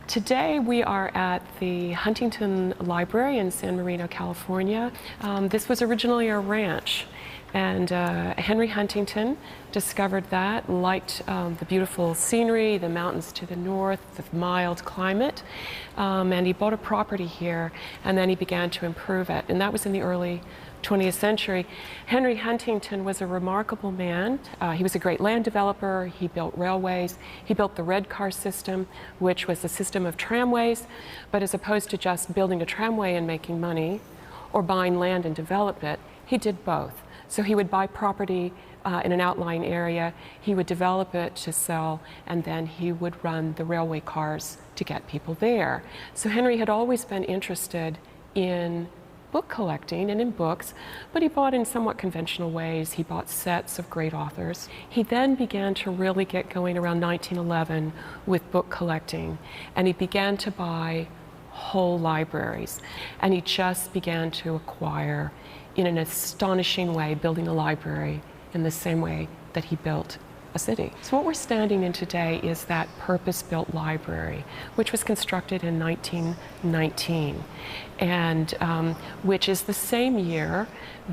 Today we are at the Huntington Library in San Marino, California. This was originally a ranch, and Henry Huntington discovered that, liked the beautiful scenery, the mountains to the north, the mild climate, and he bought a property here, and then he began to improve it, and that was in the early 20th century. Henry Huntington was a remarkable man. He was a great land developer. He built railways. He built the red car system, which was a system of tramways, but as opposed to just building a tramway and making money or buying land and develop it, he did both. So he would buy property in an outlying area, he would develop it to sell, and then he would run the railway cars to get people there. So Henry had always been interested in book collecting and in books, but he bought in somewhat conventional ways. He bought sets of great authors. He then began to really get going around 1911 with book collecting, and he began to buy whole libraries, and he just began to acquire in an astonishing way, building a library in the same way that he built a city. So what we're standing in today is that purpose-built library, which was constructed in 1919, and which is the same year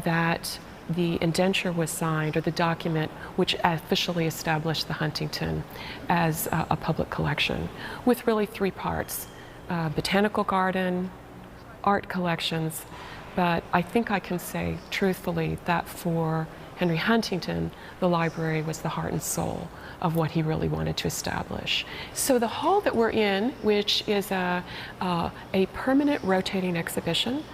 that the indenture was signed, or the document which officially established the Huntington as a public collection, with really three parts: botanical garden, art collections, but I think I can say truthfully that for Henry Huntington, the library was the heart and soul of what he really wanted to establish. So the hall that we're in, which is a permanent rotating exhibition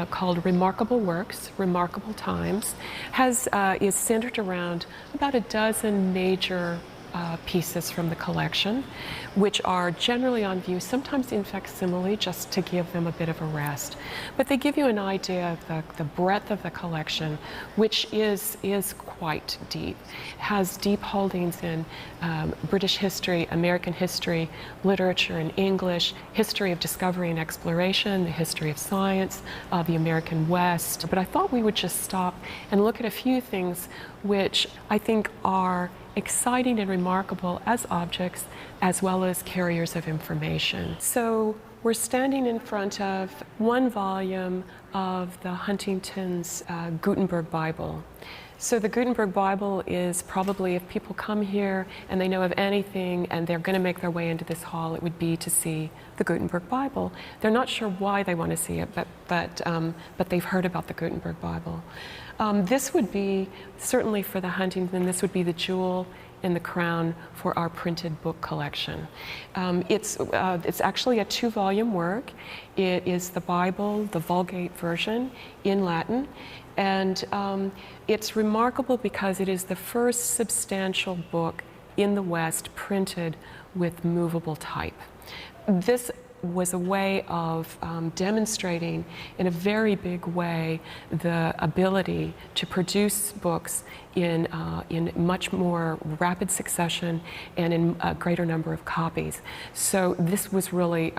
called Remarkable Works, Remarkable Times, is centered around about a dozen major pieces from the collection, which are generally on view, sometimes in facsimile, just to give them a bit of a rest. But they give you an idea of the breadth of the collection, which is quite deep. It has deep holdings in British history, American history, literature in English, history of discovery and exploration, the history of science, the American West. But I thought we would just stop and look at a few things which I think are exciting and remarkable as objects, as well as carriers of information. So we're standing in front of one volume of the Huntington's Gutenberg Bible. So the Gutenberg Bible is probably, if people come here and they know of anything and they're going to make their way into this hall, it would be to see the Gutenberg Bible. They're not sure why they want to see it, but they've heard about the Gutenberg Bible. This would be, certainly for the Huntington, this would be the jewel in the crown for our printed book collection. It's actually a two-volume work. It is the Bible, the Vulgate version in Latin, and it's remarkable because it is the first substantial book in the West printed with movable type. This was a way of demonstrating in a very big way the ability to produce books in much more rapid succession and in a greater number of copies. So this was really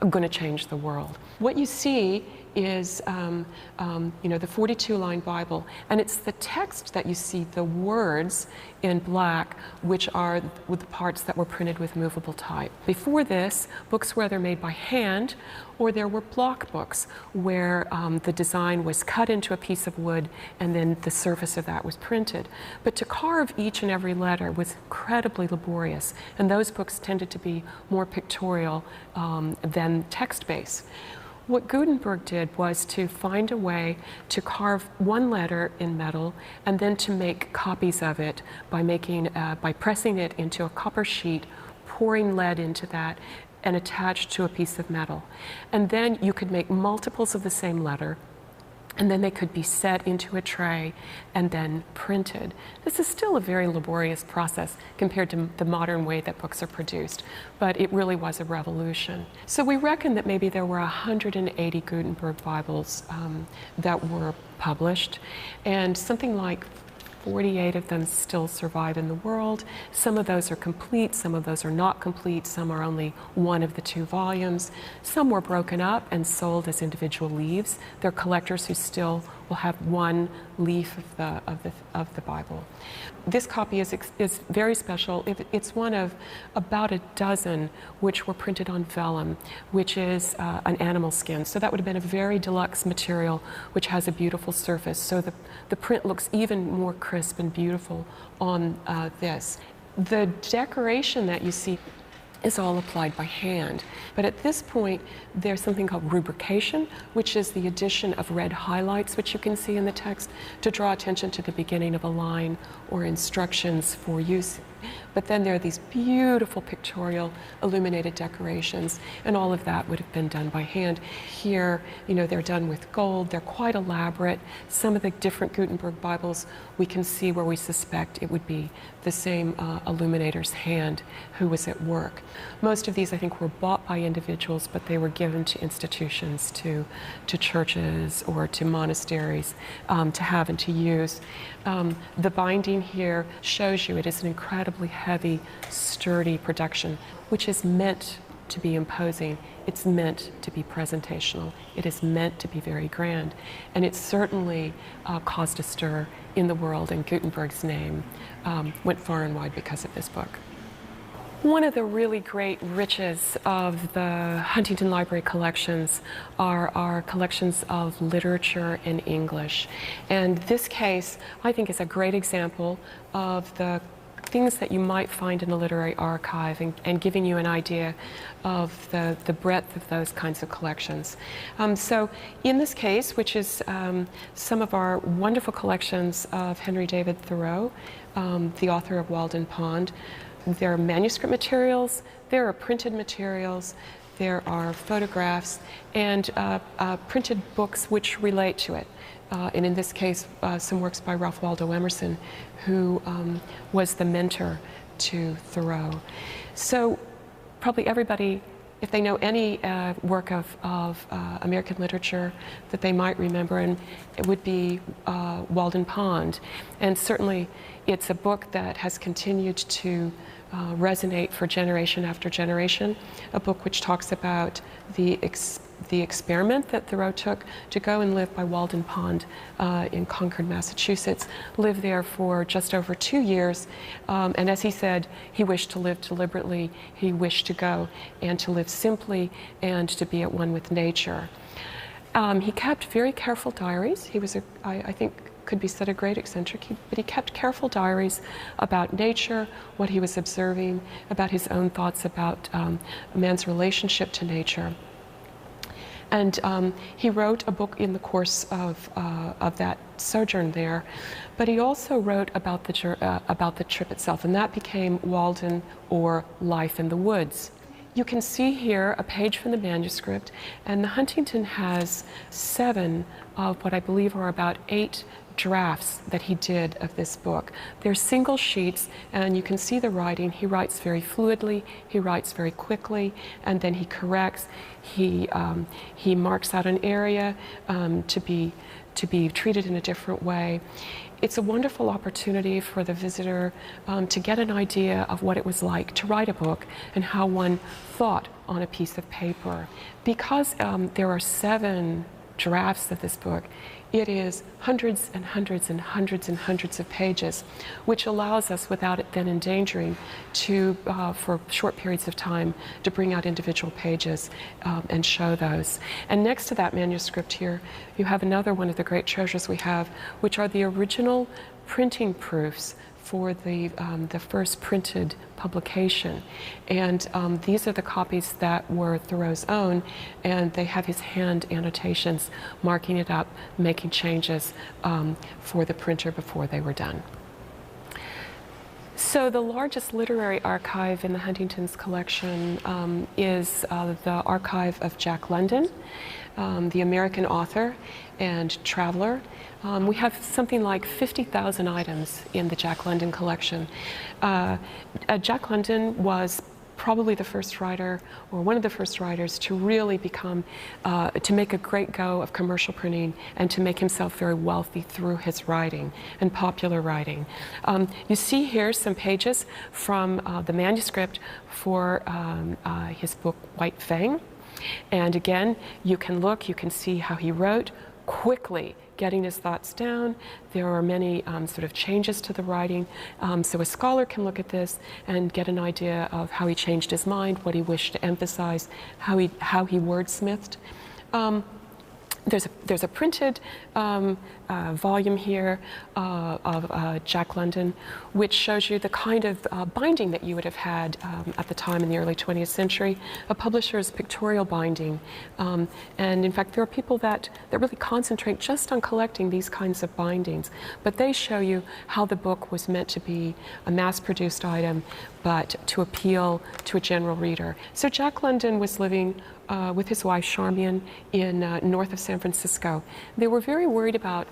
going to change the world. What you see is the 42-line Bible, and it's the text that you see, the words in black, which are the parts that were printed with movable type. Before this, books were either made by hand, or there were block books where the design was cut into a piece of wood and then the surface of that was printed. But to carve each and every letter was incredibly laborious, and those books tended to be more pictorial than text-based. What Gutenberg did was to find a way to carve one letter in metal and then to make copies of it by pressing it into a copper sheet, pouring lead into that, and attached to a piece of metal. And then you could make multiples of the same letter, and then they could be set into a tray and then printed. This is still a very laborious process compared to the modern way that books are produced, but it really was a revolution. So we reckon that maybe there were 180 Gutenberg Bibles that were published, and something like 48 of them still survive in the world. Some of those are complete, some of those are not complete, some are only one of the two volumes. Some were broken up and sold as individual leaves. There are collectors who still will have one leaf of the Bible. This copy is very special. It's one of about a dozen which were printed on vellum, which is an animal skin. So that would have been a very deluxe material, which has a beautiful surface. So the print looks even more crisp and beautiful on this. The decoration that you see is all applied by hand. But at this point, there's something called rubrication, which is the addition of red highlights, which you can see in the text, to draw attention to the beginning of a line or instructions for use. But then there are these beautiful pictorial illuminated decorations, and all of that would have been done by hand. Here, you know, they're done with gold. They're quite elaborate. Some of the different Gutenberg Bibles, we can see where we suspect it would be the same illuminator's hand who was at work. Most of these, I think, were bought by individuals, but they were given to institutions, to churches or to monasteries to have and to use. The binding here shows you it is an incredibly heavy, sturdy production, which is meant to be imposing. It's meant to be presentational. It is meant to be very grand. And it certainly caused a stir in the world, and Gutenberg's name went far and wide because of this book. One of the really great riches of the Huntington Library collections are our collections of literature in English. And this case, I think, is a great example of the things that you might find in a literary archive, and giving you an idea of the breadth of those kinds of collections. So in this case, which is some of our wonderful collections of Henry David Thoreau, the author of Walden Pond, there are manuscript materials, there are printed materials, there are photographs, and printed books which relate to it. And in this case, some works by Ralph Waldo Emerson, who was the mentor to Thoreau. So probably everybody, if they know any work of American literature that they might remember, and it would be Walden Pond. And certainly it's a book that has continued to resonate for generation after generation, a book which talks about the experiment that Thoreau took to go and live by Walden Pond in Concord, Massachusetts, lived there for just over 2 years, and as he said, he wished to live deliberately, he wished to go and to live simply and to be at one with nature. He kept very careful diaries. He was, I think, could be said a great eccentric, but he kept careful diaries about nature, what he was observing, about his own thoughts about a man's relationship to nature. And he wrote a book in the course of that sojourn there, but he also wrote about the trip itself, and that became Walden, or Life in the Woods. You can see here a page from the manuscript, and the Huntington has 7 of what I believe are about 8 drafts that he did of this book. They're single sheets, and you can see the writing. He writes very fluidly, he writes very quickly, and then he corrects. He marks out an area to be treated in a different way. It's a wonderful opportunity for the visitor to get an idea of what it was like to write a book and how one thought on a piece of paper. Because there are 7 drafts of this book, it is hundreds and hundreds and hundreds and hundreds of pages, which allows us, without it then endangering, to, for short periods of time, to bring out individual pages and show those. And next to that manuscript here, you have another one of the great treasures we have, which are the original printing proofs for the first printed publication. And these are the copies that were Thoreau's own, and they have his hand annotations marking it up, making changes for the printer before they were done. So the largest literary archive in the Huntington's collection is the archive of Jack London, the American author and traveler. We have something like 50,000 items in the Jack London collection. Jack London was probably the first writer, or one of the first writers, to really become, to make a great go of commercial printing and to make himself very wealthy through his writing and popular writing. You see here some pages from the manuscript for his book White Fang. And again, you can look, you can see how he wrote quickly, getting his thoughts down. There are many sort of changes to the writing. So a scholar can look at this and get an idea of how he changed his mind, what he wished to emphasize, how he wordsmithed. There's a printed volume here of Jack London, which shows you the kind of binding that you would have had at the time in the early 20th century, a publisher's pictorial binding. And in fact, there are people that really concentrate just on collecting these kinds of bindings, but they show you how the book was meant to be a mass-produced item, but to appeal to a general reader. So Jack London was living with his wife Charmian in north of San Francisco. They were very worried about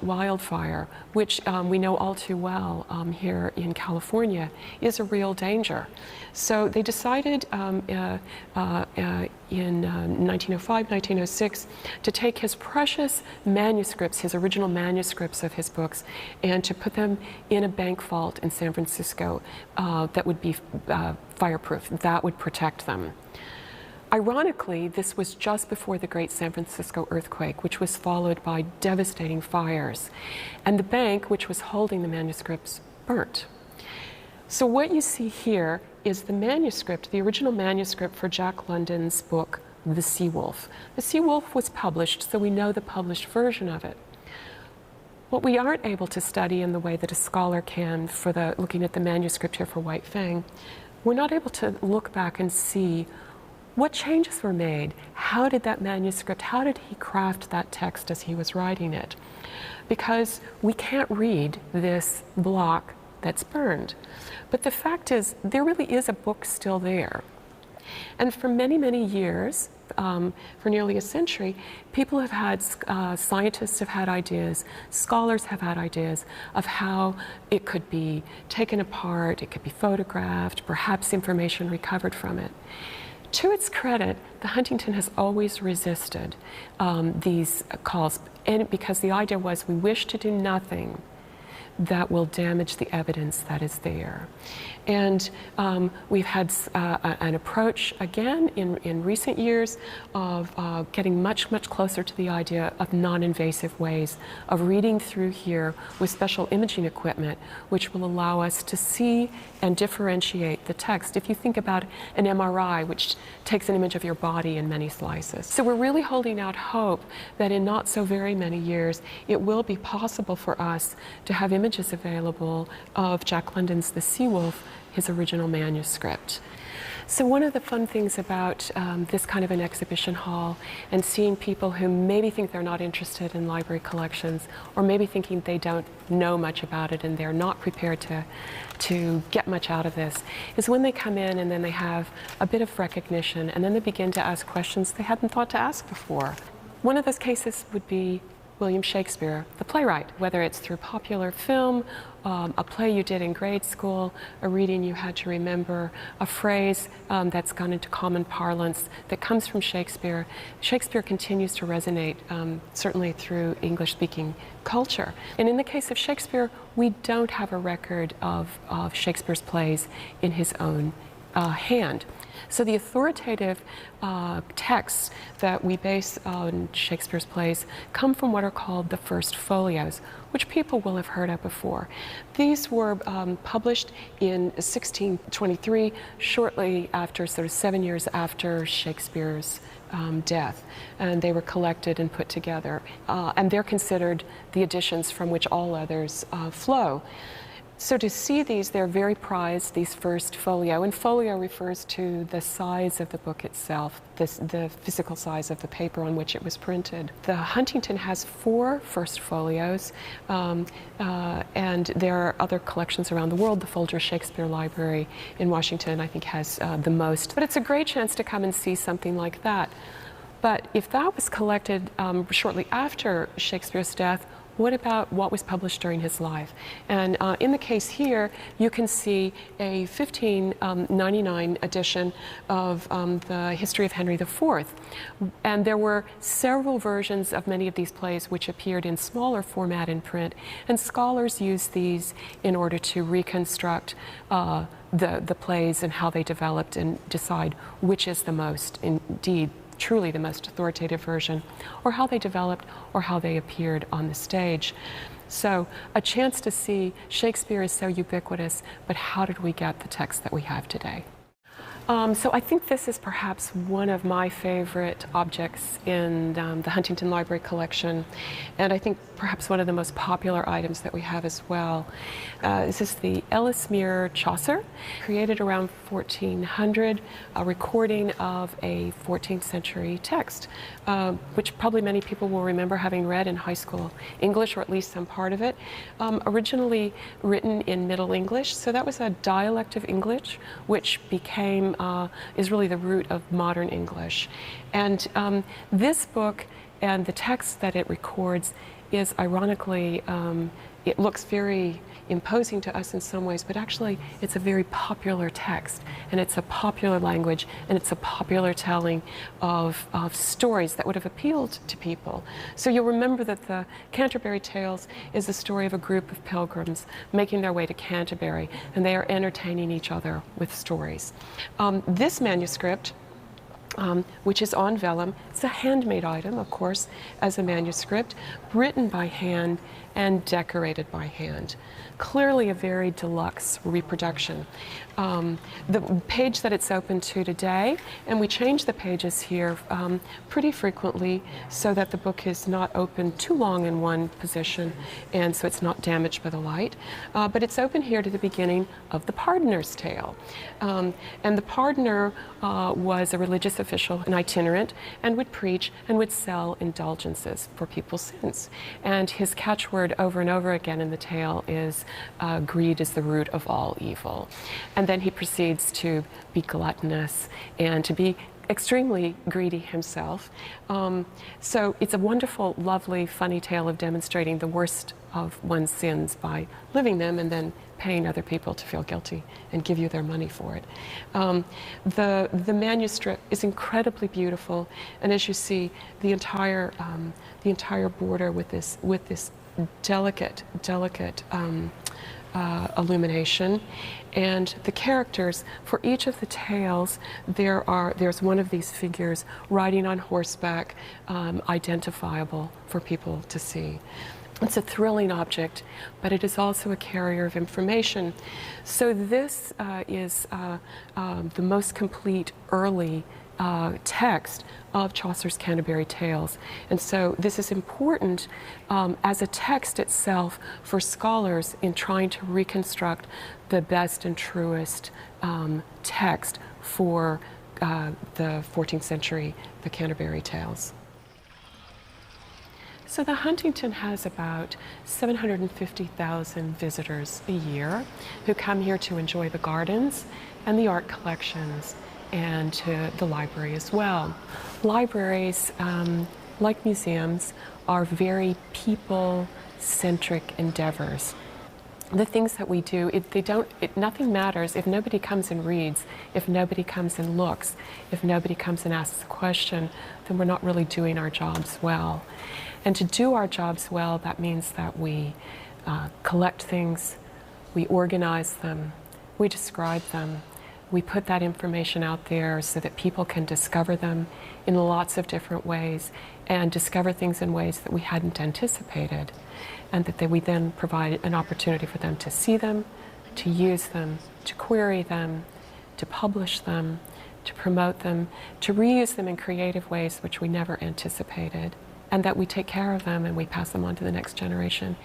wildfire, which we know all too well here in California is a real danger. So they decided in 1905, 1906 to take his precious manuscripts, his original manuscripts of his books, and to put them in a bank vault in San Francisco that would be fireproof, that would protect them. Ironically, this was just before the Great San Francisco earthquake, which was followed by devastating fires. And the bank, which was holding the manuscripts, burnt. So what you see here is the manuscript, the original manuscript for Jack London's book, The Sea Wolf. The Sea Wolf was published, so we know the published version of it. What we aren't able to study in the way that a scholar can for looking at the manuscript here for White Fang, we're not able to look back and see what changes were made? How did that manuscript, how did he craft that text as he was writing it? Because we can't read this block that's burned. But the fact is, there really is a book still there. And for many, many years, for nearly a century, people have had, scientists have had ideas, scholars have had ideas of how it could be taken apart, it could be photographed, perhaps information recovered from it. To its credit, the Huntington has always resisted these calls, and because the idea was we wish to do nothing that will damage the evidence that is there. And we've had an approach, again, in recent years of getting much, much closer to the idea of non-invasive ways of reading through here with special imaging equipment, which will allow us to see and differentiate the text. If you think about an MRI, which takes an image of your body in many slices. So we're really holding out hope that in not so very many years, it will be possible for us to have images available of Jack London's The Sea Wolf, his original manuscript. So one of the fun things about this kind of an exhibition hall and seeing people who maybe think they're not interested in library collections, or maybe thinking they don't know much about it and they're not prepared to get much out of this, is when they come in and then they have a bit of recognition and then they begin to ask questions they hadn't thought to ask before. One of those cases would be William Shakespeare, the playwright, whether it's through popular film, a play you did in grade school, a reading you had to remember, a phrase that's gone into common parlance that comes from Shakespeare. Shakespeare continues to resonate, certainly through English-speaking culture. And in the case of Shakespeare, we don't have a record of Shakespeare's plays in his own hand. So the authoritative texts that we base on Shakespeare's plays come from what are called the first folios, which people will have heard of before. These were published in 1623, shortly after, sort of 7 years after Shakespeare's death, and they were collected and put together. And they're considered the editions from which all others flow. So to see these, they're very prized, these first folio, and folio refers to the size of the book itself, the physical size of the paper on which it was printed. The Huntington has 4 first folios, and there are other collections around the world. The Folger Shakespeare Library in Washington, I think, has the most. But it's a great chance to come and see something like that. But if that was collected shortly after Shakespeare's death, what about what was published during his life? And in the case here, you can see a 1599 edition of the History of Henry IV. And there were several versions of many of these plays which appeared in smaller format in print. And scholars used these in order to reconstruct the plays and how they developed and decide which is the most, indeed, truly the most authoritative version, or how they developed, or how they appeared on the stage. So a chance to see Shakespeare is so ubiquitous, but how did we get the text that we have today? So I think this is perhaps one of my favorite objects in the Huntington Library collection, and I think perhaps one of the most popular items that we have as well. This is the Ellesmere Chaucer, created around 1400, a recording of a 14th century text, which probably many people will remember having read in high school English, or at least some part of it. Originally written in Middle English, so that was a dialect of English, which became is really the root of modern English. And this book and the text that it records is ironically, it looks very imposing to us in some ways, but actually it's a very popular text, and it's a popular language, and it's a popular telling of stories that would have appealed to people. So you'll remember that the Canterbury Tales is the story of a group of pilgrims making their way to Canterbury, and they are entertaining each other with stories. This manuscript, which is on vellum, it's a handmade item, of course, as a manuscript, written by hand and decorated by hand. Clearly a very deluxe reproduction. The page that it's open to today, and we change the pages here pretty frequently so that the book is not open too long in one position, and so it's not damaged by the light. But it's open here to the beginning of the Pardoner's Tale. And the pardoner was a religious official, an itinerant, and would preach and would sell indulgences for people's sins. And his catchword over and over again in the tale is greed is the root of all evil. And then he proceeds to be gluttonous and to be extremely greedy himself. So it's a wonderful, lovely, funny tale of demonstrating the worst of one's sins by living them and then paying other people to feel guilty and give you their money for it. The manuscript is incredibly beautiful, and as you see, the entire border with this delicate illumination, and the characters for each of the tales. There's one of these figures riding on horseback, identifiable for people to see. It's a thrilling object, but it is also a carrier of information. So this is the most complete early text of Chaucer's Canterbury Tales. And so this is important as a text itself for scholars in trying to reconstruct the best and truest text for the 14th century, the Canterbury Tales. So the Huntington has about 750,000 visitors a year who come here to enjoy the gardens and the art collections and to the library as well. Libraries, like museums, are very people-centric endeavors. The things that we do, nothing matters if nobody comes and reads, if nobody comes and looks, if nobody comes and asks a question, then we're not really doing our jobs well. And to do our jobs well, that means that we collect things, we organize them, we describe them, we put that information out there so that people can discover them in lots of different ways and discover things in ways that we hadn't anticipated, and that we then provide an opportunity for them to see them, to use them, to query them, to publish them, to promote them, to reuse them in creative ways which we never anticipated, and that we take care of them and we pass them on to the next generation.